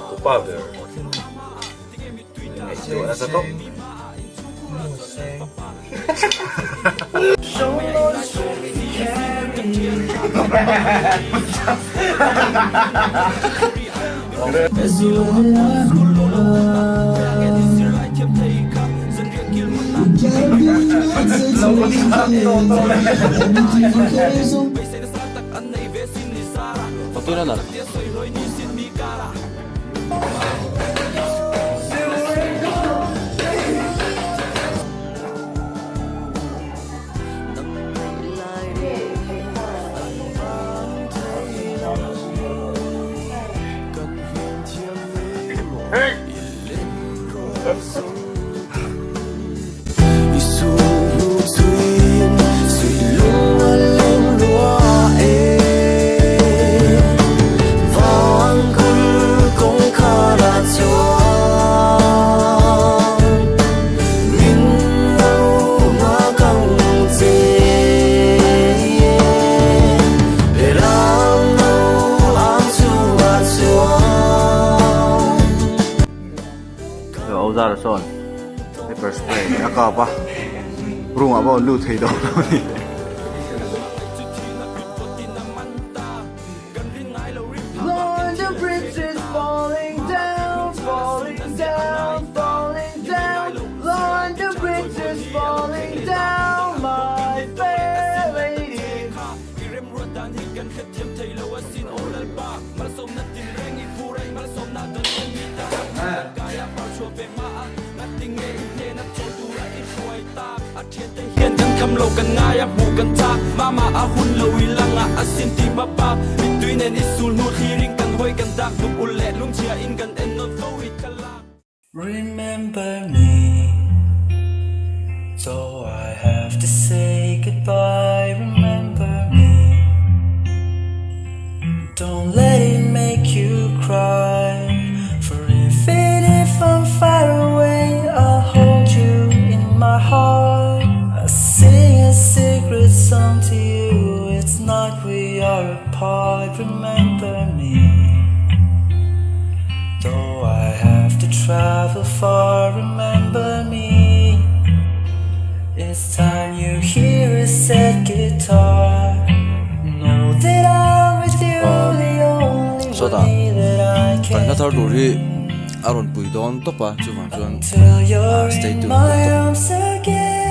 tu powder. Ito na sa to. Patuloy na. Ozar son, pepper spray, apa apa, rumah apa lu thấy đâu ni. Lord, the bridge is falling down, falling down, falling down. Lord, the bridge is falling down, my fair lady. Hiền thân khăm lâu cần ngay áp bù cần ta Mama a hun lâu ilang a asin ti baba Between and isul nu hearing kan hoi kan dak Nuk ulet lung chia in kan en not go it kala Remember me, so I have to say goodbye. Remember me, don't let it make you cry. For even if I'm far away, I'll hold you in my heart. I sing a secret song to you. It's not we are apart. Remember me. Though I have to travel far, remember me. It's time you hear a sad guitar. Know that I'm with you, the only way that I can. Aron pui don to pa chu man chuan Until you're stay in tuned my arms again.